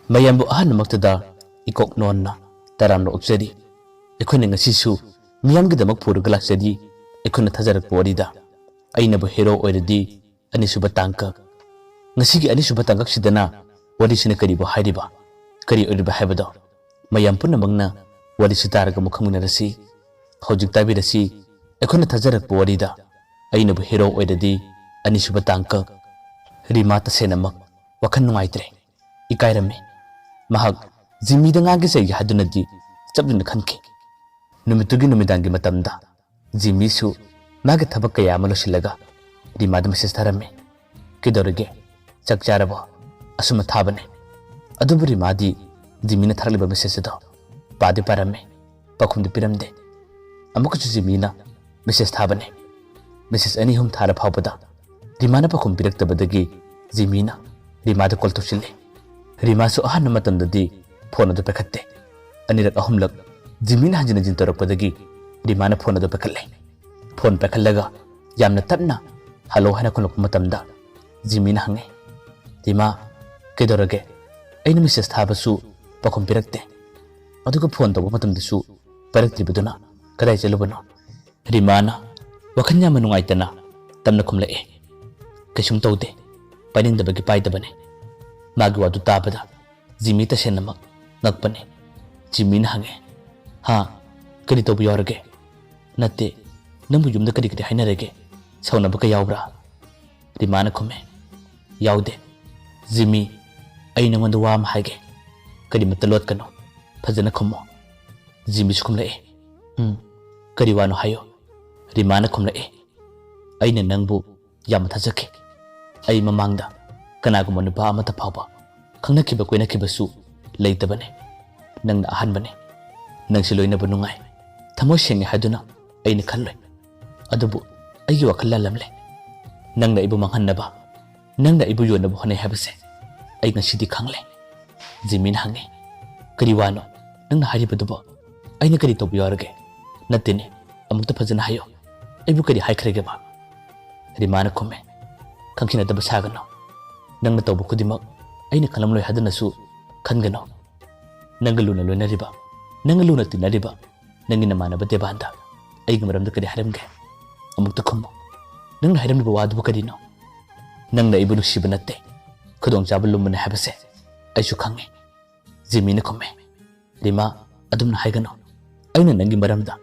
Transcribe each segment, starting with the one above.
mayambu ahanmaktada ikok nonna taramno okjari ekhone ngasisu miyamgidamak purga laksadi ekhone thajarak porida ainabu hero oiradi anisuba tangkak ngasigi anisuba tangkak sidana wadisina karibo hairiba kari oiriba haibado mayam punamagna wadisi taraga mukhamunarasi hojik tabirasi ekhone thajarak porida ainabu hero oiradi anisuba tangkak rima tasenamak wakhan nungaitre ikairame mahak Jimmy da ngagi sai hadunadi chabduna khanki numitugi numidangi matamda Jimmy su magi thabak kaya amaloshilaga rimad message tharame kidorege chakcharabo asuma thabane adubu rimadi Jimmy na tharliba message do padi parame pakhumdi piramde amukuchu Jimmy na message thabane message ani hum thara phawbada rimana pakhum piraktabadagi Jimmy na rimada call toshile rima su ahan matamdadi phone adu pekhatte anirak ahumlak Jimmy na hajina jin torakpadagi rimana phone adu pekhalle phone pekhallaga yamna tapna hello hana khuluk matamda Jimmy na hange rima kedorage aina message thabasu pakhum pirakte aduga phone toba matamdasu paraktribaduna kadai chelubano rimana wakhanya manungaitana tamna khumlae kaisum tawde painindabagi paidabane magi wadu tabada Jimmy tasenamak nakpane Jimmy na hange ha kari tobu yorage natte nambu yumda kari kari hainarege saunaba ka yawbra rimana khume yawde Jimmy ai nangonda wa ma haige kari matalot kano phajana khumo Jimmy skumlae kari wano hayo rimana khumlae aina nangbu yam thajake ai mamangda kanaguma nupa amata phawba khangnakiba koinakibasu leitabane nangna ahanbane nangsi loinaba nungai thamo sengi haduna aina khalloi adubu aigi wakalla lamle nangna ibu manghannaba nangna ibu yonabu hone habase ai ngasidi khangle Jimmy na hange kari wano nangna haribadubo aina kari tobu yorage natine amukta phajana hayo ibu kari haikrege ba rimana khume khangkhina daba sagano nangna tobu kudimak aina kalamloi hadanasu khangano nangaluna loinariba nangaluna tinariba nangina manaba debanda aiga maramda kadi haramge amukta khummo nangna haramliba wadu kadino nangna ibu nusiba natte khudong chaba lumna habase aisu khange Jimmy na khume rima adumna haigano aina nangi maramda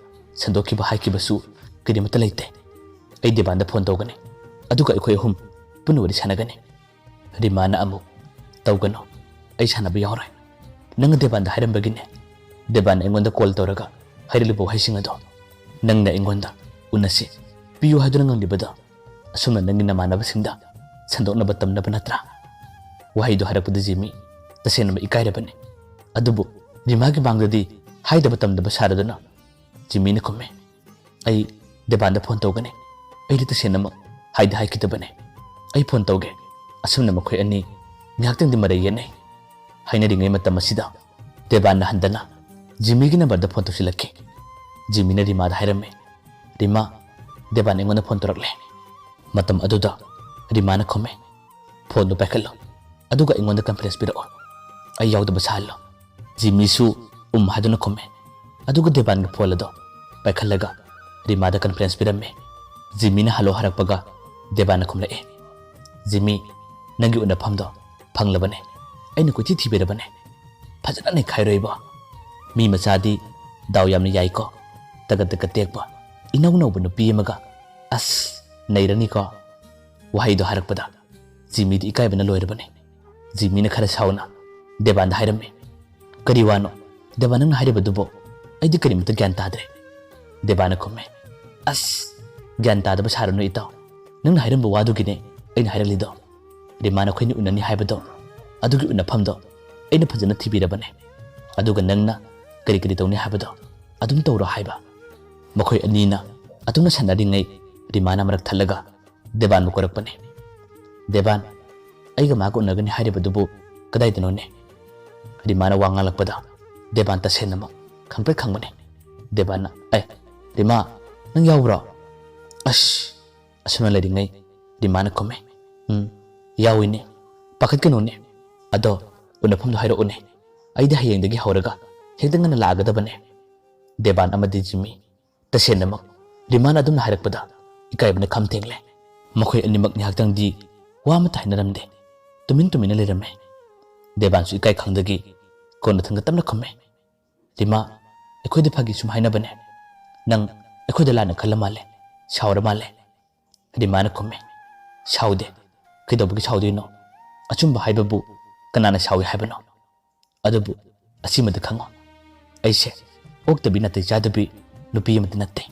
sandokiba haikibasu kadi mata leite ai debanda phone tawgane aduga ikhoi hum punu wari sanagane rima na amuk tawgano ai sanaba yawrai nang debanda hairambagine debanda engonda call tawraga hairilibo haisingado nangna engonda unasi piyu haduna nganglibada asumna nangi namanaba singda sandokna batamna banatra wahaido harakpada Jimmy tasenama ikairabane adubu rimagi bangdadi haidaba tamda basaradana Jimmy na khume ai debanda phone tawgane ai tasenama haida haikitabane ai phone tawge asumna makhoi ani ngakting di marayene haina ringai matam asida debana handana Jimmy gi number da phone to silakki Jimmy na rima da hairame rima debana ngona phone torakle matam aduda rima na khome phone do pakhallo aduga ingonda conference biro ai yawda basallo Jimmy su haduna khome aduga deban ga phone do pakhallaga rima da conference biramme Jimmy na halo harakpaga debana khomle Jimmy nangi una phamdo phanglabane aina ko chithi berabane phajana ne khairoiba mi machadi daw yamni yaiko tagat tekba inau nau banu piemaga as nairani ko wahaido harakpada Jimmy di ikai bana loirabane Jimmy na khara sauna debanda hairame kariwano debana na hairibadubo aidi karimta gyan tadre debana khome as gyan tadaba sarano itaw nang hairambo wadu gine aina hairalido rimana khoini unani haibado adugi unafamdo aina phajana thibirabane aduga nangna kari kari tawni haibado adum tawro haiba makhoi anina atungna sanaringai rimana marak thalaga deban mu korakpane deban aiga mago unagani hairebadubu kadai dinone rimana wangalakpada deban ta senama khangpe khangmane debana ai rima nang yawbro asuna ledingai rimana khome yawine pakhat kanone ado ꯎꯅꯐꯝꯗꯣ ꯍꯥꯏꯔꯛꯎꯅꯦ ꯑꯩꯗꯤ ꯍꯌꯦꯡꯗꯒꯤ ꯍꯧꯔꯒ ꯍꯦꯛꯇ ꯉꯟꯅ ꯂꯥꯛꯑꯒꯗꯕꯅꯦ ꯗꯦꯕꯥꯟ ꯑꯃꯗꯤ ꯖꯤꯃꯤ ꯇꯁꯦꯡꯅꯃꯛ ꯔꯤꯃꯥꯅ ꯑꯗꯨꯝꯅ ꯍꯥꯏꯔꯛꯄꯗ ꯏꯀꯥꯏꯕꯅ ꯈꯝ ꯊꯦꯡꯂꯦ ꯃꯈꯣꯏ ꯑꯅꯤꯃꯛ ꯉꯥꯏꯍꯥꯛꯇꯪꯗꯤ ꯋꯥ ꯑꯃꯠꯇ ꯍꯥꯏꯅꯔꯝꯗꯦ ꯇꯨꯃꯤꯟꯅ ꯂꯩꯔꯝꯃꯦ ꯗꯦꯕꯥꯟꯁꯨ ꯏꯀꯥꯏ ꯈꯪꯗꯒꯤ ꯀꯣꯟꯅ ꯊꯪꯒ ꯇꯞꯅ ꯈꯨꯝꯃꯦ ꯔꯤꯃꯥ ꯑꯩꯈꯣꯏꯗꯤ ꯐꯥꯒꯤ ꯁꯨꯝ ꯍꯥꯏꯅꯕꯅꯦ ꯅꯪ ꯑꯩꯈꯣꯏꯗ ꯂꯥꯟꯅ ꯈꯜꯂ ꯃꯥꯜꯂꯦ ꯁꯥꯎꯔ ꯃꯥꯜꯂꯦ ꯔꯤꯃꯥꯅ ꯈꯨꯝꯃꯦ ꯁꯥꯎꯗꯦ ꯀꯩꯗꯧꯕꯒꯤ ꯁꯥꯎꯗꯣꯏꯅꯣ ꯑꯆꯨꯝꯕ ꯍꯥꯏꯕꯕꯨ ꯀꯅꯥꯅ ꯁꯥꯎꯏ ꯍꯥꯏꯕꯅꯣ ꯑꯗꯨꯕꯨ ꯑꯁꯤꯃꯗꯤ ꯈꯪꯉꯣ ꯑꯩꯁꯦ ꯑꯣꯛꯇꯕꯤ ꯅꯥꯇꯩ ꯆꯥꯗꯕꯤ ꯅꯨꯄꯤ ꯑꯃꯗꯤ ꯅꯠꯇꯦ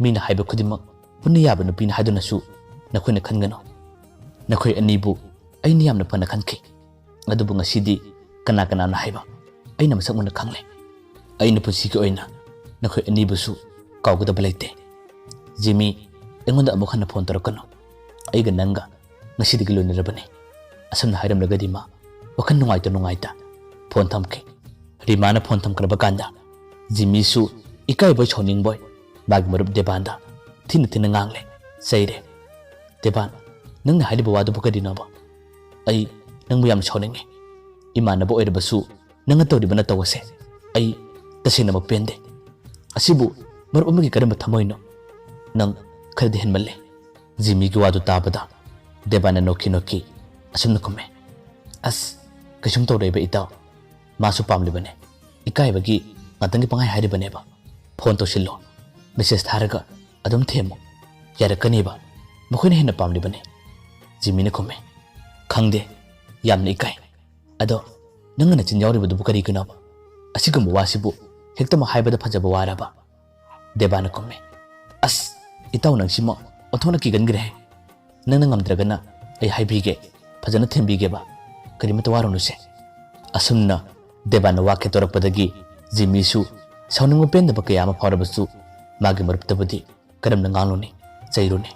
ꯃꯤꯅ ꯍꯥꯏꯕ ꯈꯨꯗꯤꯡꯃꯛ ꯄꯨꯟꯅ ꯌꯥꯕ ꯅꯨꯄꯤꯅ ꯍꯥꯏꯗꯨꯅꯁꯨ ꯅꯈꯣꯏꯅ ꯈꯟꯒꯅꯨ ꯅꯈꯣꯏ ꯑꯅꯤꯕꯨ ꯑꯩꯅ ꯌꯥꯝꯅ ꯐꯅ ꯈꯟꯈꯤ ꯑꯗꯨꯕꯨ ꯉꯁꯤꯗꯤ ꯀꯅꯥꯅ ꯍꯥꯏꯕ ꯑꯩꯅ ꯃꯁꯛ ꯃꯨꯟꯅ ꯈꯪꯂꯦ ꯑꯩꯅ ꯄꯨꯟꯁꯤꯒꯤ ꯑꯣꯏꯅ ꯅꯈꯣꯏ ꯑꯅꯤꯕꯨꯁꯨ ꯀꯥꯎꯒꯗꯕ ꯂꯩꯇꯦ ꯖꯤꯃꯤ ꯑꯩꯉꯣꯟꯗ ꯑꯃꯨꯛ ꯍꯟꯅ ꯐꯣꯟ ꯇꯧꯔꯛꯀꯅꯨ ꯑꯩꯒ ꯅꯪꯒ ꯉꯁꯤꯗꯒꯤ ꯂꯣꯏꯅꯔꯕꯅꯤ ꯑꯁꯨꯝꯅ ꯍꯥꯏꯔꯝꯂꯒꯗꯤ ꯃꯥ ꯋꯥꯈꯜ ꯅꯨꯡꯉꯥꯏꯇ ꯐꯣꯟ ꯊꯝꯈꯤ ꯔꯤꯃꯥꯅ ꯐꯣꯟ ꯊꯝꯈ꯭ꯔꯕ ꯀꯥꯟꯗ ꯖꯤꯃꯤꯁꯨ ꯏꯀꯥꯏꯕꯣꯏ ꯁꯥꯎꯅꯤꯡꯕꯣꯏ ꯃꯥꯒꯤ ꯃꯔꯨꯞ ꯗꯦꯕꯥꯟꯗ ꯊꯤꯅ ꯉꯥꯡꯂꯦ ꯆꯩꯔꯦ ꯗꯦꯕꯥꯟ ꯅꯪꯅ ꯍꯥꯏꯔꯤꯕ ꯋꯥꯗꯨꯕꯨ ꯀꯔꯤꯅꯣꯕ ꯑꯩ ꯅꯪꯕꯨ ꯌꯥꯝ ꯁꯥꯎꯅꯤꯡꯉꯦ ꯏꯃꯥꯟꯅꯕ ꯑꯣꯏꯔꯕꯁꯨ ꯅꯪꯅ ꯇꯧꯔꯤꯕ ꯅꯇꯧ ꯑꯁꯦ ꯑꯩ ꯇꯁꯦꯡꯅꯃꯛ ꯄꯦꯟꯗꯦ ꯑꯁꯤꯕꯨ ꯃꯔꯨꯞ ꯑꯃꯒꯤ ꯀꯔꯝꯕ ꯊꯃꯣꯏꯅꯣ ꯅꯪ ꯈꯔꯗꯤ ꯍꯦꯟꯃꯜꯂꯦ ꯖꯤꯃꯤꯒꯤ ꯋꯥꯗꯨ ꯇꯥꯕꯗ ꯗꯦꯕꯥꯟꯅ ꯅꯣꯛꯈꯤ ꯑꯁꯨꯝꯅ ꯈꯨꯝꯃꯦ ꯑꯁ ꯀꯩꯁꯨꯝ ꯇꯧꯔꯣꯏꯕ ꯏꯇꯥꯎ ꯃꯥꯁꯨ ꯄꯥꯝꯂꯤꯕꯅꯦ ꯏꯀꯥꯏꯕꯒꯤ ꯉꯥꯛꯇꯪꯒꯤ ꯄꯪꯍꯥꯏ ꯍꯥꯏꯔꯤꯕꯅꯦꯕ ꯐꯣꯟ ꯇꯧꯁꯤꯜꯂꯣ ꯃꯦꯁꯦꯖ ꯊꯥꯔꯒ ꯑꯗꯨꯝ ꯊꯦꯝꯃꯨ ꯌꯥꯔꯛꯀꯅꯦꯕ ꯃꯈꯣꯏꯅ ꯍꯦꯟꯅ ꯄꯥꯝꯂꯤꯕꯅꯦ ꯖꯤꯃꯤꯅ ꯈꯨꯝꯃꯦ ꯈꯪꯗꯦ ꯌꯥꯝꯅ ꯏꯀꯥꯏ ꯑꯗꯣ ꯅꯪꯅ ꯅꯆꯤꯟ ꯌꯥꯎꯔꯤꯕꯗꯨꯕꯨ ꯀꯔꯤꯒꯤꯅꯣꯕ ꯑꯁꯤꯒꯨꯝꯕ ꯋꯥꯁꯤꯕꯨ ꯍꯦꯛꯇꯃꯛ ꯍꯥꯏꯕꯗ ꯐꯖꯕ ꯋꯥꯔꯕ ꯗꯦꯕꯥꯟꯅ ꯈꯨꯝꯃꯦ ꯑꯁ ꯏꯇꯥꯎ ꯅꯪꯁꯤꯃ ꯑꯣꯟꯊꯣꯛꯅ ꯀꯤꯒꯟꯈ꯭ꯔꯦ ꯅꯪꯅ ꯉꯝꯗ꯭ꯔꯒꯅ ꯑꯩ ꯍꯥꯏꯕꯤꯒꯦ ꯐꯖꯅ ꯊꯦꯝꯕꯤꯒꯦꯕ ꯀꯔꯤꯃꯇ ꯋꯥꯔꯨꯅꯨꯁꯦ ꯑꯁꯨꯝꯅ ꯗꯦꯕꯥꯟꯅ ꯋꯥꯀꯦ ꯇꯧꯔꯛꯄꯗꯒꯤ ꯖꯤꯃꯤꯁꯨ ꯁꯥꯎꯅꯤꯡꯕ ꯄꯦꯟꯗꯕ ꯀꯌꯥ ꯑꯃ ꯐꯥꯎꯔꯕꯁꯨ ꯃꯥꯒꯤ ꯃꯔꯨꯞꯇꯕꯨꯗꯤ ꯀꯔꯝꯅ ꯉꯥꯡꯂꯨꯅꯤ ꯆꯩꯔꯨꯅꯤ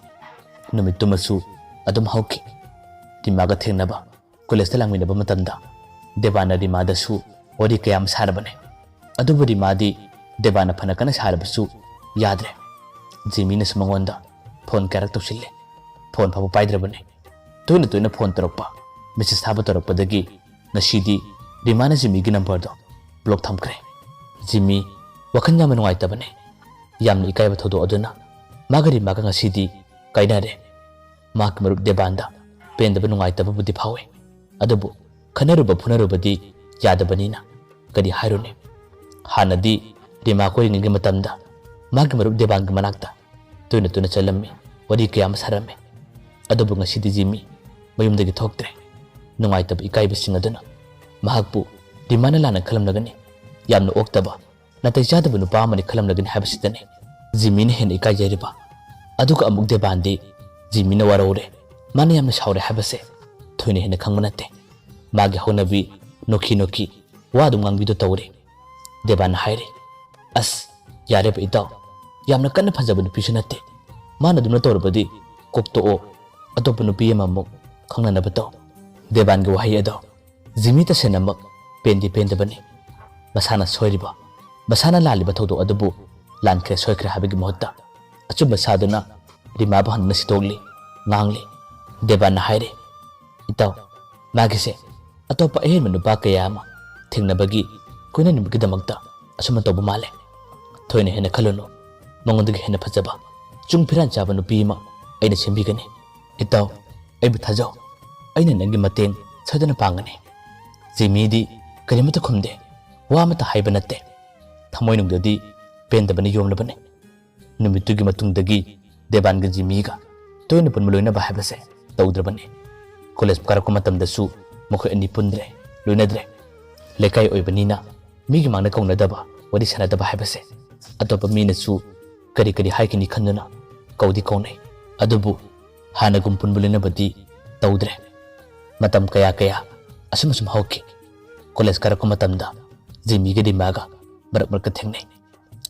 ꯅꯨꯃꯤꯠꯇꯨꯃꯁꯨ ꯑꯗꯨꯝ ꯍꯧꯈꯤ ꯔꯤꯃꯥꯒ ꯊꯦꯡꯅꯕ ꯀꯣꯂꯦꯖꯇ ꯂꯥꯛꯃꯤꯟꯅꯕ ꯃꯇꯝꯗ ꯗꯦꯕꯥꯟꯅ ꯔꯤꯃꯥꯗꯁꯨ ꯋꯥꯔꯤ ꯀꯌꯥ ꯑꯃ ꯁꯥꯔꯕꯅꯦ ꯑꯗꯨꯕꯨ ꯔꯤꯃꯥꯗꯤ ꯗꯦꯕꯥꯟꯅ ꯐꯅ ꯀꯟꯅ ꯁꯥꯔꯕꯁꯨ ꯌꯥꯗ꯭ꯔꯦ ꯖꯤꯃꯤꯅꯁꯨ ꯃꯉꯣꯟꯗ ꯐꯣꯟ ꯀꯌꯥꯔꯛ ꯇꯧꯁꯤꯜꯂꯦ ꯐꯣꯟ ꯐꯥꯎꯕ ꯄꯥꯏꯗ꯭ꯔꯕꯅꯦ ꯇꯣꯏꯅ ꯐꯣꯟ ꯇꯧꯔꯛꯄ ꯃꯦꯁꯦꯖ ꯊꯥꯕ ꯇꯧꯔꯛꯄꯗꯒꯤ ꯉꯁꯤꯗꯤ ꯔꯤꯃꯥꯅ ꯖꯤꯃꯤꯒꯤ ꯅꯝꯕꯔꯗꯣ ꯕ꯭ꯂꯣꯛ ꯊꯝꯈ꯭ꯔꯦ ꯖꯤꯃꯤ ꯋꯥꯈꯜ ꯌꯥꯝꯅ ꯅꯨꯡꯉꯥꯏꯇꯕꯅꯦ ꯌꯥꯝꯅ ꯏꯀꯥꯏꯕ ꯊꯧꯗꯣꯛ ꯑꯗꯨꯅ ꯃꯥꯒ ꯔꯤꯃꯥꯒ ꯉꯁꯤꯗꯤ ꯀꯥꯏꯅꯔꯦ ꯃꯥꯒꯤ ꯃꯔꯨꯞ ꯗꯦꯕꯥꯟꯗ ꯄꯦꯟꯗꯕ ꯅꯨꯡꯉꯥꯏꯇꯕꯕꯨꯗꯤ ꯐꯥꯎꯋꯦ ꯑꯗꯨꯕꯨ ꯈꯟꯅꯔꯨꯕ ꯐꯨꯅꯔꯨꯕꯗꯤ ꯌꯥꯗꯕꯅꯤꯅ ꯀꯔꯤ ꯍꯥꯏꯔꯨꯅꯤ ꯍꯥꯟꯅꯗꯤ ꯔꯤꯃꯥ ꯀꯣꯏꯔꯤꯉꯩꯒꯤ ꯃꯇꯝꯗ ꯃꯥꯒꯤ ꯃꯔꯨꯞ ꯗꯦꯕꯥꯟꯒꯤ ꯃꯅꯥꯛꯇ ꯇꯣꯏꯅ ꯆꯠꯂꯝꯃꯤ ꯋꯥꯔꯤ ꯀꯌꯥ ꯑꯃ ꯁꯥꯔꯝꯃꯤ ꯑꯗꯨꯕꯨ ꯉꯁꯤꯗꯤ ꯖꯤꯃꯤ ꯃꯌꯨꯝꯗꯒꯤ ꯊꯣꯛꯇ꯭ꯔꯦ ꯅꯨꯡꯉꯥꯏꯇꯕ ꯏꯀꯥꯏꯕꯁꯤꯡ ꯑꯗꯨꯅ ꯃꯍꯥꯛꯄꯨ ꯔꯤꯃꯥꯅ ꯂꯥꯟꯅ ꯈꯜꯂꯝꯂꯒꯅꯤ ꯌꯥꯝꯅ ꯑꯣꯛꯇꯕ ꯅꯥꯇꯩ ꯆꯥꯗꯕ ꯅꯨꯄꯥ ꯑꯃꯅꯤ ꯈꯜꯂꯝꯂꯒꯅꯤ ꯍꯥꯏꯕꯁꯤꯗꯅꯤ ꯖꯤꯃꯤꯅ ꯍꯦꯟꯅ ꯏꯀꯥꯏꯖꯔꯤꯕ ꯑꯗꯨꯒ ꯑꯃꯨꯛ ꯗꯦꯕꯥꯟꯗꯤ ꯖꯤꯃꯤꯅ ꯋꯥꯔꯧꯔꯦ ꯃꯥꯅ ꯌꯥꯝꯅ ꯁꯥꯎꯔꯦ ꯍꯥꯏꯕꯁꯦ ꯊꯣꯏꯅ ꯍꯦꯟꯅ ꯈꯪꯕ ꯅꯠꯇꯦ ꯃꯥꯒꯤ ꯍꯧꯅꯕꯤ ꯅꯣꯛꯈꯤ ꯋꯥ ꯑꯗꯨꯝ ꯉꯥꯡꯕꯤꯗꯣ ꯇꯧꯔꯦ ꯗꯦꯕꯥꯟꯅ ꯍꯥꯏꯔꯦ ꯑꯁ ꯌꯥꯔꯦꯕ ꯏꯇꯥꯎ ꯌꯥꯝꯅ ꯀꯟꯅ ꯐꯖꯕ ꯅꯨꯄꯤꯁꯨ ꯅꯠꯇꯦ ꯃꯥꯅ ꯑꯗꯨꯝꯅ ꯇꯧꯔꯕꯗꯤ ꯀꯣꯛꯇꯣꯛꯑꯣ ꯑꯇꯣꯞꯄ ꯅꯨꯄꯤ ꯑꯃꯃꯨꯛ ꯈꯪꯅꯅꯕ ꯇꯧ ꯗꯦꯕꯥꯟꯒꯤ ꯋꯥꯍꯩ ꯑꯗꯣ ꯖꯤꯃꯤ ꯇꯁꯦꯡꯅꯃꯛ ꯄꯦꯟꯗꯕꯅꯤ ꯃꯁꯥꯅ ꯁꯣꯏꯔꯤꯕ ꯃꯁꯥꯅ ꯂꯥꯜꯂꯤꯕ ꯊꯧꯗꯣꯛ ꯑꯗꯨꯕꯨ ꯂꯥꯟꯈ꯭ꯔꯦ ꯁꯣꯏꯈ꯭ꯔꯦ ꯍꯥꯏꯕꯒꯤ ꯃꯍꯨꯠꯇ ꯑꯆꯨꯝꯕ ꯁꯥꯗꯨꯅ ꯔꯤꯃꯥꯕꯨ ꯍꯟꯗꯨꯅ ꯁꯤꯇꯣꯛꯂꯤ ꯉꯥꯡꯂꯤ ꯗꯦꯕꯥꯟꯅ ꯍꯥꯏꯔꯦ ꯏꯇꯥꯎ ꯃꯥꯒꯤꯁꯦ ꯑꯇꯣꯞꯄ ꯑꯍꯦꯟꯕ ꯅꯨꯄꯥ ꯀꯌꯥ ꯑꯃ ꯊꯦꯡꯅꯕꯒꯤ ꯀꯣꯏꯅꯅꯕꯒꯤꯗꯃꯛꯇ ꯑꯁꯨꯝꯅ ꯇꯧꯕ ꯃꯥꯜꯂꯦ ꯊꯣꯏꯅ ꯍꯦꯟꯅ ꯈꯜꯂꯨꯅꯨ ꯃꯉꯣꯟꯗꯒꯤ ꯍꯦꯟꯅ ꯐꯖꯕ ꯆꯨꯡ ꯐꯤꯔꯥꯟ ꯆꯥꯕ ꯅꯨꯄꯤ ꯑꯃ ꯑꯩꯅ ꯁꯦꯝꯕꯤꯒꯅꯤ ꯏꯇꯥꯎ ꯑꯩꯕꯨ ꯊꯥꯖꯧ ꯑꯩꯅ ꯅꯪꯒꯤ ꯃꯇꯦꯡ ꯁꯣꯏꯗꯅ ꯄꯥꯡꯒꯅꯤ ꯖꯤꯃꯤꯗꯤ ꯀꯔꯤꯃꯠꯇ ꯈꯨꯝꯗꯦ ꯋꯥ ꯑꯃꯠꯇ ꯍꯥꯏꯕ ꯅꯠꯇꯦ ꯊꯃꯣꯏꯅꯨꯡꯗꯗꯤ ꯄꯦꯟꯗꯕꯅ ꯌꯣꯝꯂꯕꯅꯤ ꯅꯨꯃꯤꯠꯇꯨꯒꯤ ꯃꯇꯨꯡꯗꯒꯤ ꯗꯦꯕꯥꯟꯒ ꯖꯤꯃꯤꯒ ꯇꯣꯏꯅ ꯄꯨꯟꯕ ꯂꯣꯏꯅꯕ ꯍꯥꯏꯕꯁꯦ ꯇꯧꯗ꯭ꯔꯕꯅꯤ ꯀꯣꯂꯦꯖ ꯀꯥꯔꯛꯄ ꯃꯇꯝꯗꯁꯨ ꯃꯈꯣꯏ ꯑꯅꯤ ꯄꯨꯟꯗ꯭ꯔꯦ ꯂꯣꯏꯅꯗ꯭ꯔꯦ ꯂꯩꯀꯥꯏ ꯑꯣꯏꯕꯅꯤꯅ ꯃꯤꯒꯤ ꯃꯥꯡꯗ ꯀꯧꯅꯗꯕ ꯋꯥꯔꯤ ꯁꯥꯟꯅꯗꯕ ꯍꯥꯏꯕꯁꯦ ꯑꯇꯣꯞꯄ ꯃꯤꯅꯁꯨ ꯀꯔꯤ ꯍꯥꯏꯒꯅꯤ ꯈꯟꯗꯨꯅ ꯀꯧꯗꯤ ꯀꯧꯅꯩ ꯑꯗꯨꯕꯨ ꯍꯥꯟꯅꯒꯨꯝ ꯄꯨꯟꯕ ꯂꯣꯏꯅꯕꯗꯤ ꯇꯧꯗ꯭ꯔꯦ ꯃꯇꯝ ꯀꯌꯥ ꯑꯁꯨꯝ ꯍꯧꯈꯤ ꯀꯣꯂꯦꯖ ꯀꯥꯔꯛꯄ ꯃꯇꯝꯗ ꯖꯤꯃꯤꯒ ꯔꯤꯃꯥꯒ ꯃꯔꯛꯇ ꯊꯦꯡꯅꯩ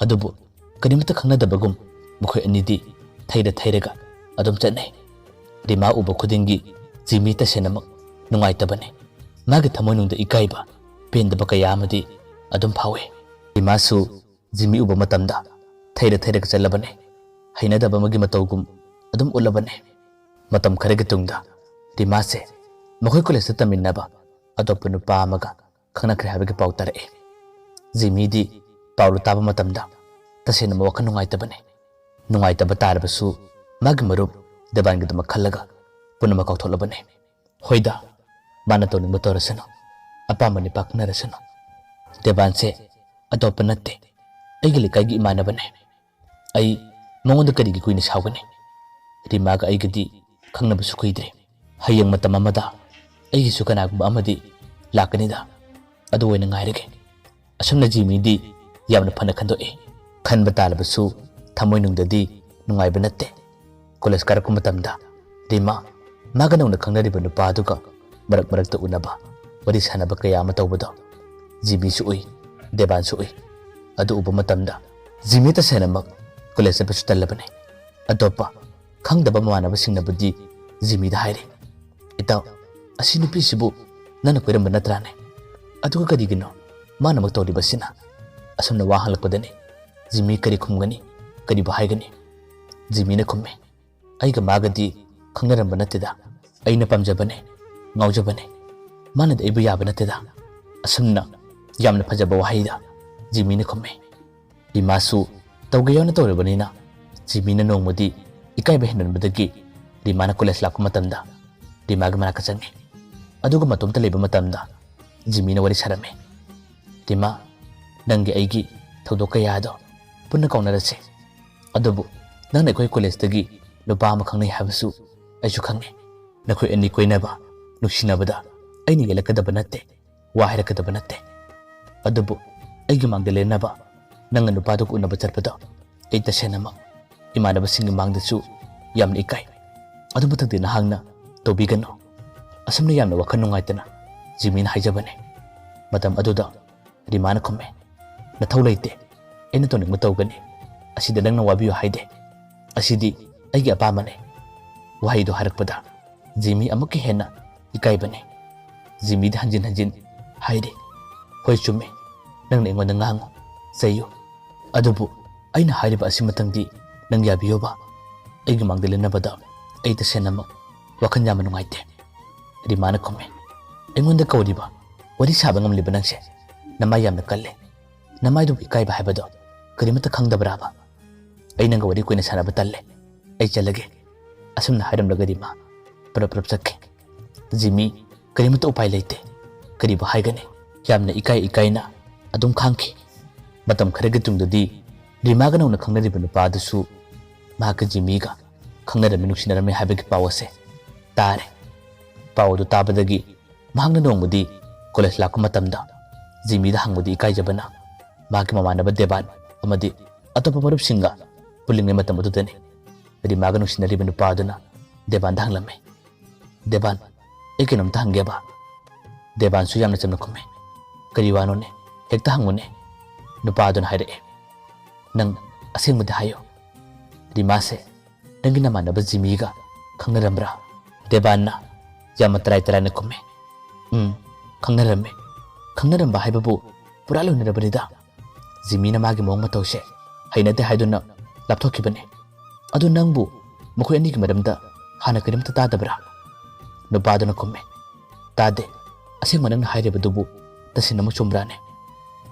ꯑꯗꯨꯕꯨ ꯀꯔꯤꯃꯠꯇ ꯈꯪꯅꯗꯕꯒꯨꯝ ꯃꯈꯣꯏ ꯑꯅꯤꯗꯤ ꯊꯩꯔꯒ ꯑꯗꯨꯝ ꯆꯠꯅꯩ ꯔꯤꯃꯥ ꯎꯕ ꯈꯨꯗꯤꯡꯒꯤ ꯖꯤꯃꯤ ꯇꯁꯦꯡꯅꯃꯛ ꯅꯨꯡꯉꯥꯏꯇꯕꯅꯤ ꯃꯥꯒꯤ ꯊꯃꯣꯏꯅꯨꯡꯗ ꯏꯀꯥꯏꯕ ꯄꯦꯟꯗꯕ ꯀꯌꯥ ꯑꯃꯗꯤ ꯑꯗꯨꯝ ꯐꯥꯎꯏ ꯔꯤꯃꯥꯁꯨ ꯖꯤꯃꯤ ꯎꯕ ꯃꯇꯝꯗ ꯊꯩꯔꯒ ꯆꯠꯂꯕꯅꯤ ꯍꯩꯅꯗꯕ ꯑꯃꯒꯤ ꯃꯇꯧꯒꯨꯝ ꯑꯗꯨꯝ ꯎꯠꯂꯕꯅꯤ ꯃꯇꯝ ꯈꯔꯒꯤ ꯇꯨꯡꯗ ꯔꯤꯃꯥꯁꯦ ꯃꯈꯣꯏ ꯀꯣꯂꯦꯖꯇ ꯇꯝꯃꯤꯟꯅꯕ ꯑꯇꯣꯞꯄ ꯅꯨꯄꯥ ꯑꯃꯒ ꯈꯪꯅꯈ꯭ꯔꯦ ꯍꯥꯏꯕꯒꯤ ꯄꯥꯎ ꯇꯥꯔꯛꯑꯦ꯫ ꯖꯤꯃꯤꯗꯤ ꯄꯥꯎꯗꯨ ꯇꯥꯕ ꯃꯇꯝꯗ ꯇꯁꯦꯡꯅ ꯋꯥꯈꯜ ꯅꯨꯡꯉꯥꯏꯇꯕꯅꯤ꯫ ꯅꯨꯡꯉꯥꯏꯇꯕ ꯇꯥꯔꯕꯁꯨ ꯃꯥꯒꯤ ꯃꯔꯨꯞ ꯗꯦꯕꯥꯟꯒꯤꯗꯃꯛ ꯈꯜꯂꯒ ꯄꯨꯝꯅꯃꯛ ꯀꯥꯎꯊꯣꯛꯂꯕꯅꯤ꯫ ꯍꯣꯏꯗ, ꯃꯥꯅ ꯇꯧꯅꯤꯡꯕ ꯇꯧꯔꯁꯅꯨ, ꯑꯄꯥꯝꯕ ꯅꯨꯄꯥ ꯈꯪꯅꯔꯁꯅꯨ꯫ ꯗꯦꯕꯥꯟꯁꯦ ꯑꯇꯣꯞꯄ ꯅꯠꯇꯦ, ꯑꯩꯒꯤ ꯂꯩꯀꯥꯏꯒꯤ ꯏꯃꯥꯟꯅꯕꯅꯦ꯫ ꯑꯩ ꯃꯉꯣꯟꯗ ꯀꯔꯤꯒꯤ ꯀꯨꯏꯅ ꯁꯥꯎꯒꯅꯤ? ꯔꯤꯃꯥꯒ ꯑꯩꯒꯗꯤ ꯈꯪꯅꯕꯁꯨ ꯀꯨꯏꯗ꯭ꯔꯦ꯫ ꯍꯌꯦꯡ ꯃꯇꯝ ꯑꯃꯗ ꯑꯩꯒꯤꯁꯨ ꯀꯅꯥꯒꯨꯝꯕ ꯑꯃꯗꯤ ꯂꯥꯛꯀꯅꯤꯗ, ꯑꯗꯨ ꯑꯣꯏꯅ ꯉꯥꯏꯔꯒꯦ꯫ ꯑꯁꯨꯝꯅ ꯖꯤꯃꯤꯗꯤ ꯌꯥꯝꯅ ꯐꯅ ꯈꯟꯗꯣꯛꯏ꯫ ꯈꯟꯕ ꯇꯥꯔꯕꯁꯨ ꯊꯃꯣꯏꯅꯨꯡꯗꯗꯤ ꯅꯨꯡꯉꯥꯏꯕ ꯅꯠꯇꯦ꯫ ꯀꯣꯂꯦꯖ ꯀꯥꯔꯛꯄ ꯃꯇꯝꯗ ꯔꯤꯃꯥ ꯃꯥꯒ ꯅꯧꯅ ꯈꯪꯅꯔꯤꯕ ꯅꯨꯄꯥ ꯑꯗꯨꯒ ꯃꯔꯛ ꯃꯔꯛꯇ ꯎꯅꯕ, ꯋꯥꯔꯤ ꯁꯥꯟꯅꯕ ꯀꯌꯥ ꯑꯃ ꯇꯧꯕꯗꯣ ꯖꯤꯃꯤꯁꯨ ꯎꯏ, ꯗꯦꯕꯥꯟꯁꯨ ꯎꯏ꯫ ꯑꯗꯨ ꯎꯕ ꯃꯇꯝꯗ ꯖꯤꯃꯤ ꯇꯁꯦꯡꯅꯃꯛ ꯀꯣꯂꯦꯖ ꯆꯠꯄꯁꯨ ꯇꯜꯂꯕꯅꯤ꯫ ꯑꯇꯣꯞꯄ ꯈꯪꯗꯕ ꯃꯃꯥꯟꯅꯕꯁꯤꯡꯅꯕꯨꯗꯤ ꯖꯤꯃꯤꯗ ꯍꯥꯏꯔꯤ, ꯏꯇꯥꯎ, ꯑꯁꯤ ꯅꯨꯄꯤꯁꯤꯕꯨ ꯅꯪꯅ ꯀꯣꯏꯔꯝꯕ ꯅꯠꯇ꯭ꯔꯥꯅꯦ? ꯑꯗꯨꯒ ꯀꯔꯤꯒꯤꯅꯣ ꯃꯥꯅꯃꯛ ꯇꯧꯔꯤꯕꯁꯤꯅ? ꯑꯁꯨꯝꯅ ꯋꯥ ꯍꯪꯂꯛꯄꯗꯅꯤ ꯖꯤꯃꯤ ꯀꯔꯤ ꯈꯨꯝꯒꯅꯤ, ꯀꯔꯤꯕꯨ ꯍꯥꯏꯒꯅꯤ? ꯖꯤꯃꯤꯅ ꯈꯨꯝꯃꯤ, ꯑꯩꯒ ꯃꯥꯒꯗꯤ ꯈꯪꯅꯔꯝꯕ ꯅꯠꯇꯦꯗ, ꯑꯩꯅ ꯄꯥꯝꯖꯕꯅꯦ, ꯉꯥꯎꯖꯕꯅꯦ, ꯃꯥꯅꯗꯤ ꯑꯩꯕꯨ ꯌꯥꯕ ꯅꯠꯇꯦꯗ꯫ ꯑꯁꯨꯝꯅ ꯌꯥꯝꯅ ꯐꯖꯕ ꯋꯥꯍꯩꯗ ꯖꯤꯃꯤꯅ ꯈꯨꯝꯃꯤ꯫ ꯔꯤꯃꯥꯁꯨ ꯇꯧꯒꯦ ꯌꯥꯎꯅ ꯇꯧꯔꯕꯅꯤꯅ ꯖꯤꯃꯤꯅ ꯅꯣꯡꯃꯗꯤ ꯏꯀꯥꯏꯕ ꯍꯦꯟꯃꯟꯕꯗꯒꯤ ꯔꯤꯃꯥꯅ ꯀꯣꯂꯦꯖ ꯂꯥꯛꯄ ꯃꯇꯝꯗ ꯔꯤꯃꯥꯒꯤ ꯃꯅꯥꯛꯇ ꯆꯪꯉꯤ꯫ ꯑꯗꯨꯒ ꯃꯇꯣꯝꯇ ꯂꯩꯕ ꯃꯇꯝꯗ ꯖꯤꯃꯤꯅ ꯋꯥꯔꯤ ꯁꯥꯔꯝꯃꯤ꯫ ꯔꯤꯃꯥ, ꯅꯪꯒꯤ ꯑꯩꯒꯤ ꯊꯧꯗꯣꯛ ꯀꯌꯥꯗꯣ ꯄꯨꯟꯅ ꯀꯥꯎꯅꯔꯁꯦ꯫ ꯑꯗꯨꯕꯨ ꯅꯪꯅ ꯑꯩꯈꯣꯏ ꯀꯣꯂꯦꯖꯇꯒꯤ ꯅꯨꯄꯥ ꯑꯃ ꯈꯪꯅꯩ ꯍꯥꯏꯕꯁꯨ ꯑꯩꯁꯨ ꯈꯪꯉꯤ꯫ ꯅꯈꯣꯏ ꯑꯅꯤ ꯀꯣꯏꯅꯕ, ꯅꯨꯡꯁꯤꯅꯕꯗ ꯑꯩꯅ ꯌꯦꯜꯂꯛꯀꯗꯕ ꯅꯠꯇꯦ, ꯋꯥ ꯍꯥꯏꯔꯛꯀꯗꯕ ꯅꯠꯇꯦ꯫ ꯑꯗꯨꯕꯨ ꯑꯩꯒꯤ ꯃꯥꯡꯗ ꯂꯦꯟꯅꯕ ꯅꯪꯅ ꯅꯨꯄꯥꯗꯨꯒ ꯎꯅꯕ ꯆꯠꯄꯗꯣ ꯑꯩ ꯇꯁꯦꯡꯅꯃꯛ ꯏꯃꯥꯟꯅꯕꯁꯤꯡꯒꯤ ꯃꯥꯡꯗꯁꯨ ꯌꯥꯝꯅ ꯏꯀꯥꯏ꯫ ꯑꯗꯨꯃꯛꯇꯗꯤ ꯅꯍꯥꯛꯅ ꯇꯧꯕꯤꯒꯅꯨ꯫ ꯑꯁꯨꯝꯅ ꯌꯥꯝꯅ ꯋꯥꯈꯜ ꯅꯨꯡꯉꯥꯏꯇꯅ ꯖꯤꯃꯤꯅ ꯍꯥꯏꯖꯕꯅꯤ꯫ ꯃꯇꯝ ꯑꯗꯨꯗ ꯔꯤꯃꯥꯅ ꯈꯨꯝꯃꯤ, ꯅꯊꯧ ꯂꯩꯇꯦ, ꯑꯩꯅ ꯇꯧꯅꯤꯡꯕ ꯇꯧꯒꯅꯤ꯫ ꯑꯁꯤꯗ ꯅꯪꯅ ꯋꯥꯕꯤꯌꯨ ꯍꯥꯏꯗꯦ, ꯑꯁꯤꯗꯤ ꯑꯩꯒꯤ ꯑꯄꯥꯝꯕꯅꯤ꯫ ꯋꯥꯍꯩꯗꯣ ꯍꯥꯏꯔꯛꯄꯗ ꯖꯤꯃꯤ ꯑꯃꯨꯛꯀ ꯍꯦꯟꯅ ꯏꯀꯥꯏꯕꯅꯤ꯫ ꯖꯤꯃꯤꯗ ꯍꯟꯖꯤꯟ ꯍꯟꯖꯤन ꯍꯥꯏꯔꯤ, ꯍꯣꯏ ꯆꯨꯝꯃꯤ, ꯅꯪꯅ ꯑꯩꯉꯣꯟꯗ ꯉꯥꯡꯉꯨ, ꯆꯩꯌꯨ, ꯑꯗꯨꯕꯨ ꯑꯩꯅ ꯍꯥꯏꯔꯤꯕ ꯑꯁꯤꯃꯇꯪꯗꯤ ꯅꯪ ꯌꯥꯕꯤꯌꯨꯕ? ꯑꯩꯒꯤ ꯃꯥꯡꯗ ꯂꯦꯟꯅꯕꯗ ꯑꯩ ꯇꯁꯦꯡꯅꯃꯛ ꯋꯥꯈꯜ ꯌꯥꯝꯅ ꯅꯨꯡꯉꯥꯏꯇꯦ꯫ ꯔꯤꯃꯥꯅ ꯈꯨꯝꯃꯤ, ꯑꯩꯉꯣꯟꯗ ꯀꯧꯔꯤꯕ, ꯋꯥꯔꯤ ꯁꯥꯕ ꯉꯝꯂꯤꯕ ꯅꯪꯁꯦ ꯅꯃꯥꯏ ꯌꯥꯝꯅ ꯀꯜꯂꯦ꯫ ꯅꯃꯥꯏꯗꯨꯕꯨ ꯏꯀꯥꯏꯕ ꯍꯥꯏꯕꯗꯣ ꯀꯔꯤꯃꯠꯇ ꯈꯪꯗꯕ꯭ꯔꯥꯕ? ꯑꯩ ꯅꯪꯒ ꯋꯥꯔꯤ ꯀꯨꯏꯅ ꯁꯥꯟꯅꯕ ꯇꯜꯂꯦ, ꯑꯩ ꯆꯠꯂꯒꯦ꯫ ꯑꯁꯨꯝꯅ ꯍꯥꯏꯔꯝꯂꯒ ꯔꯤꯃꯥ ꯄꯨꯔꯞ ꯆꯠꯈꯤ꯫ ꯖꯤꯃꯤ ꯀꯔꯤꯃꯠꯇ ꯎꯄꯥꯏ ꯂꯩꯇꯦ, ꯀꯔꯤꯕꯨ ꯍꯥꯏꯒꯅꯤ? ꯌꯥꯝꯅ ꯏꯀꯥꯏꯅ ꯑꯗꯨꯝ ꯈꯥꯡꯈꯤ꯫ ꯃꯇꯝ ꯈꯔꯒꯤ ꯇꯨꯡꯗꯗꯤ ꯔꯤꯃꯥꯒ ꯅꯧꯅ ꯈꯪꯅꯔꯤꯕ ꯅꯨꯄꯥꯗꯨꯁꯨ ꯃꯍꯥꯛꯀ ꯖꯤꯃꯤꯒ ꯈꯪꯅꯔꯝꯃꯤ, ꯅꯨꯡꯁꯤꯅꯔꯝꯃꯤ ꯍꯥꯏꯕꯒꯤ ꯄꯥꯎ ꯑꯁꯦ ꯇꯥꯔꯦ꯫ ꯄꯥꯎ ꯑꯗꯨ ꯇꯥꯕꯗꯒꯤ ꯃꯍꯥꯛꯅ ꯅꯣꯡꯃꯗꯤ ꯀꯣꯂꯦꯖ ꯂꯥꯛꯄ ꯃꯇꯝꯗ ꯖꯤꯃꯤꯗ ꯍꯪꯕꯗꯤ ꯏꯀꯥꯏꯖꯕꯅ ꯃꯍꯥꯛꯀꯤ ꯃꯃꯥꯟꯅꯕ ꯗꯦꯕꯥꯟ ꯑꯃꯗꯤ ꯑꯇꯣꯞꯄ ꯃꯔꯨꯞꯁꯤꯡꯒ ꯄꯨꯜꯂꯤꯉꯩ ꯃꯇꯝ ꯑꯗꯨꯗꯅꯤ ꯔꯤꯃꯥꯒ ꯅꯨꯡꯁꯤꯅꯔꯤꯕ ꯅꯨꯄꯥ ꯑꯗꯨꯅ ꯗꯦꯕꯥꯟꯗ ꯍꯪꯂꯝꯃꯤ, ꯗꯦꯕꯥꯟ, ꯑꯩ ꯀꯩꯅꯣꯝꯇ ꯍꯪꯒꯦꯕ? ꯗꯦꯕꯥꯟꯁꯨ ꯌꯥꯝꯅ ꯆꯝꯅ ꯈꯨꯝꯃꯤ, ꯀꯔꯤ ꯋꯥꯅꯣꯅꯦ, ꯍꯦꯛꯇ ꯍꯪꯉꯨꯅꯦ꯫ ꯅꯨꯄꯥ ꯑꯗꯨꯅ ꯍꯥꯏꯔꯛꯑꯦ, ꯅꯪ ꯑꯁꯦꯡꯕꯗꯤ ꯍꯥꯏꯌꯣ, ꯔꯤꯃꯥꯁꯦ ꯅꯪꯒꯤ ꯅꯃꯥꯟꯅꯕ ꯖꯤꯃꯤꯒ ꯈꯪꯅꯔꯝꯕ꯭ꯔꯥ? ꯗꯦꯕꯥꯟꯅ ꯌꯥꯝꯅ ꯇꯔꯥꯏꯅ ꯈꯨꯝꯃꯤ, ꯈꯪꯅꯔꯝꯃꯤ꯫ ꯈꯪꯅꯔꯝꯕ ꯍꯥꯏꯕꯕꯨ ꯄꯨꯔꯥ ꯂꯣꯏꯅꯔꯕꯅꯤꯗ꯫ ꯖꯤꯃꯤꯅ ꯃꯥꯒꯤ ꯃꯑꯣꯡ ꯃꯇꯧꯁꯦ ꯍꯩꯅꯗꯦ ꯍꯥꯏꯗꯨꯅ ꯂꯥꯞꯊꯣꯛꯈꯤꯕꯅꯤ꯫ ꯑꯗꯨ ꯅꯪꯕꯨ ꯃꯈꯣꯏ ꯑꯅꯤꯒꯤ ꯃꯔꯝꯗ ꯍꯥꯟꯅ ꯀꯔꯤꯝꯇ ꯇꯥꯗꯕ꯭ꯔꯥ? ꯅꯨꯄꯥꯗꯨꯅ ꯈꯨꯝꯃꯤ, ꯇꯥꯗꯦ꯫ ꯑꯁꯦꯡꯕ ꯅꯪꯅ ꯍꯥꯏꯔꯤꯕꯗꯨꯕꯨ ꯇꯁꯦꯡꯅꯃꯛ ꯆꯨꯝꯕ꯭ꯔꯥꯅꯦ?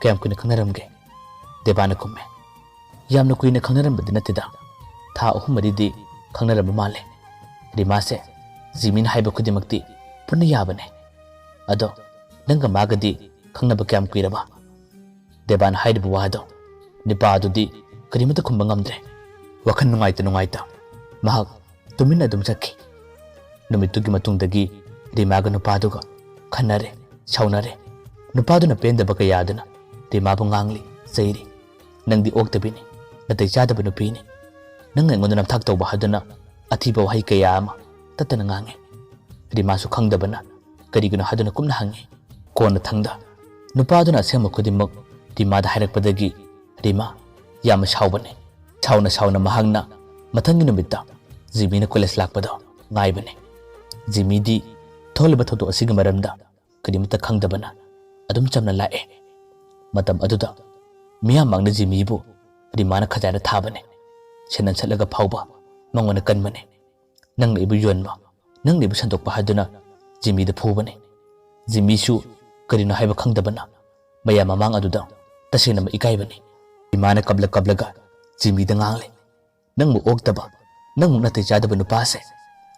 ꯀꯌꯥꯝ ꯀꯨꯏꯅ ꯈꯪꯅꯔꯝꯒꯦ? ꯗꯦꯕꯥꯟꯅ ꯈꯨꯝꯃꯤ, ꯌꯥꯝꯅ ꯀꯨꯏꯅ ꯈꯪꯅꯔꯝꯕꯗꯤ ꯅꯠꯇꯦꯗ, ꯊꯥ 3-4ꯗꯤ ꯈꯪꯅꯔꯝꯕ ꯃꯥꯜꯂꯦ꯫ ꯔꯤꯃꯥꯁꯦ ꯖꯤꯃꯤꯅ ꯍꯥꯏꯕ ꯈꯨꯗꯤꯡꯃꯛꯇꯤ ꯄꯨꯟꯅ ꯌꯥꯕꯅꯦ꯫ ꯑꯗꯣ ꯅꯪꯒ ꯃꯥꯒꯗꯤ ꯈꯪꯅꯕ ꯀꯌꯥꯝ ꯀꯨꯏꯔꯕ? ꯗꯦꯕꯥꯟ ꯍꯥꯏꯔꯤꯕ ꯋꯥꯗꯣ ꯅꯨꯄꯥ ꯑꯗꯨꯗꯤ ꯀꯔꯤꯃꯠꯇ ꯈꯨꯝꯕ ꯉꯝꯗ꯭ꯔꯦ꯫ ꯋꯥꯈꯜ ꯅꯨꯡꯉꯥꯏꯇ ꯃꯍꯥꯛ ꯇꯨꯃꯤꯟꯅ ꯑꯗꯨꯝ ꯆꯠꯈꯤ꯫ ꯅꯨꯃꯤꯠꯇꯨꯒꯤ ꯃꯇꯨꯡꯗꯒꯤ ꯔꯤꯃꯥꯒ ꯅꯨꯄꯥꯗꯨꯒ ꯈꯟꯅꯔꯦ, ꯁꯥꯎꯅꯔꯦ꯫ ꯅꯨꯄꯥꯗꯨꯅ ꯄꯦꯟꯗꯕ ꯀꯌꯥꯗꯨꯅ ꯔꯤꯃꯥꯕꯨ ꯉꯥꯡꯂꯤ, ꯆꯩꯔꯤ, ꯅꯪꯗꯤ ꯑꯣꯛꯇꯕꯤꯅꯤ, ꯅꯥꯇꯩ ꯆꯥꯗꯕ ꯅꯨꯄꯤꯅꯤ, ꯅꯪꯅ ꯑꯩꯉꯣꯟꯗ ꯅꯝꯊꯥꯛ ꯇꯧꯕ ꯍꯥꯏꯗꯨꯅ ꯑꯊꯤꯕ ꯋꯥꯍꯩ ꯀꯌꯥ ꯑꯃ ꯇꯠꯇꯅ ꯉꯥꯡꯉꯤ꯫ ꯔꯤꯃꯥꯁꯨ ꯈꯪꯗꯕꯅ ꯀꯔꯤꯒꯤꯅꯣ ꯍꯥꯏꯗꯨꯅ ꯀꯨꯞꯅ ꯍꯪꯉꯤ꯫ ꯀꯣꯟꯅ ꯊꯪꯗ ꯅꯨꯄꯥꯗꯨꯅ ꯑꯁꯦꯡꯕ ꯈꯨꯗꯤꯡꯃꯛ ꯔꯤꯃꯥꯗ ꯍꯥꯏꯔꯛꯄꯗꯒꯤ ꯔꯤꯃꯥ ꯌꯥꯝꯅ ꯁꯥꯎꯕꯅꯤ꯫ ꯁꯥꯎꯅ ꯃꯍꯥꯛꯅ ꯃꯊꯪꯒꯤ ꯅꯨꯃꯤꯠꯇ ꯖꯤꯃꯤꯅ ꯀꯣꯂꯦꯖ ꯂꯥꯛꯄꯗꯣ ꯉꯥꯏꯕꯅꯤ꯫ ꯖꯤꯃꯤꯗꯤ ꯊꯣꯛꯂꯤꯕ ꯊꯧꯗꯣꯛ ꯑꯁꯤꯒꯤ ꯃꯔꯝꯗ ꯀꯔꯤꯃꯠꯇ ꯈꯪꯗꯕꯅ ꯑꯗꯨꯝ ꯆꯝꯅ ꯂꯥꯛꯑꯦ꯫ ꯃꯇꯝ ꯑꯗꯨꯗ ꯃꯤꯌꯥꯝ ꯃꯥꯡꯗ ꯖꯤꯃꯤꯕꯨ ꯔꯤꯃꯥꯅ ꯈꯖꯥꯏꯅ ꯊꯥꯕꯅꯤ꯫ ꯁꯦꯟꯗꯟ ꯁꯠꯂꯒ ꯐꯥꯎꯕ ꯃꯉꯣꯟꯗ ꯀꯟꯕꯅꯤ꯫ ꯅꯪꯅ ꯑꯩꯕꯨ ꯌꯣꯟꯕ, ꯅꯪꯅ ꯑꯩꯕꯨ ꯁꯟꯗꯣꯛꯄ ꯍꯥꯏꯗꯨꯅ ꯖꯤꯃꯤꯗ ꯐꯨꯕꯅꯤ꯫ Jimmy-su karino haiba khangdabana mayam mamang aduda tasena ma ikaibani imana kablaga Jimmy da ngangle nang mo ogtaba nang mo natay jadaba nupase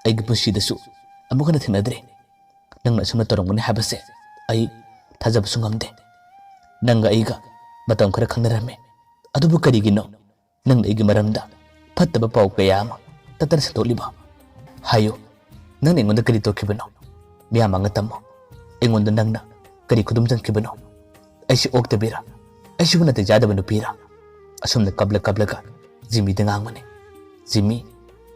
ay gipusidasu amuka na tinadre nang nasuna torong mo ni habase ay tajab sungamde nang aiga matam kara khangnarame adubu karigino nang naigi maramda fattaba pau kaya ama tatar sa toliba hayo nang ingonda kari tokibano miyama nga tamo ingonda nang na kari kudumjan kibano ay si ogtabira ay si natay jadaba nupira asum na kablaga Jimmy da ngangmane Jimmy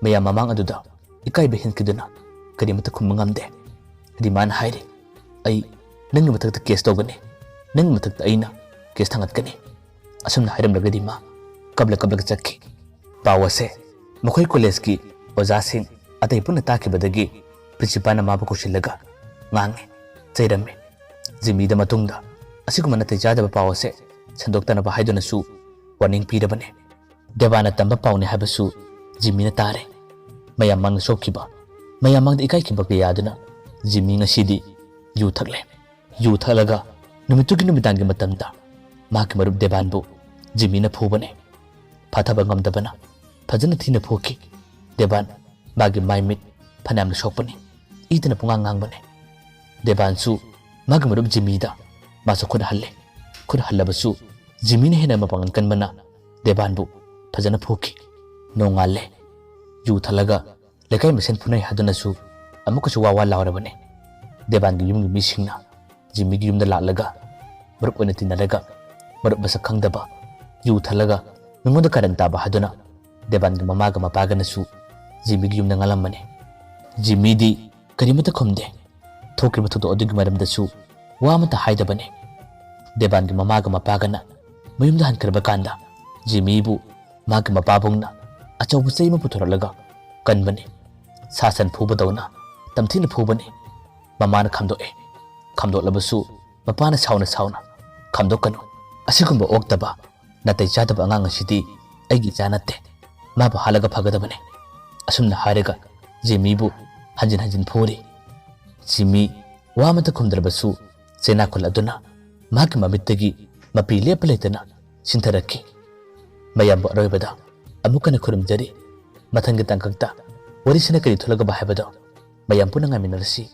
maya mamang aduda ikai behin kiduna kari mata kumangamde di man haire ay nang matakta case togane nang matakta aina case thangat kani asum na hairam lagadi ma kabla chakki pawase makhoi college ki ojasing atay punna takibadagi principal na mabu kusilaga ngange chairame Jimmy da matungda asiguma natay jadaba pawase sandokta na ba haiduna su warning pirabane Devana tamba paune habasu Jimmy na tare mayamang sokkiba mayamang ikai kiba kayaduna Jimmy nga sidi yu thaglaga numitugi numitangi matamda maki marub Devanbu Jimmy na phubane phathaba ngamdabana phajana thina phoki Devan magi maimit phanam na sokpani itana punga ngangbane Devansu magi marub Jimmy da maso khud hallabasu Jimmy na hena mapangan kanbana Devanbu Fajana phoki nongale yu thalaga lekai mesen phunai hadunasu amukasu wawa laurabane Devan gi yumgi misingna Jimmy gi yumda lalaga marup oina tinalaga marup basa khangdaba yu thalaga nungoda karan taba haduna Devan gi mamaga mapaga nasu Jimmy gi yumda ngalammane Jimmy di karimata khomde thokriba thodo adugi maramdasu wa mata haidabane Devan gi mamaga mapagana mayumda hankarba kanda Jimmy bu magi mapabungna achaubu seima puthoralaga kanbane sasan phubadawna tamthina phubane mamana khamdolabasu mapana sauna khamdokanu asigumba oktaba natai jadaba angang asidi aigi janate mabu halaga phagadabane asumna haraga Jimmy bu hanjin phuri Jimmy wamata khumdrabasu sena khuladuna magi mamittagi mapi lepaletana sintarakki mayambo aroibada amukana khurumjari mathangi tangkakta warisina kari thulaga bahibada mayam puna ngaminarasi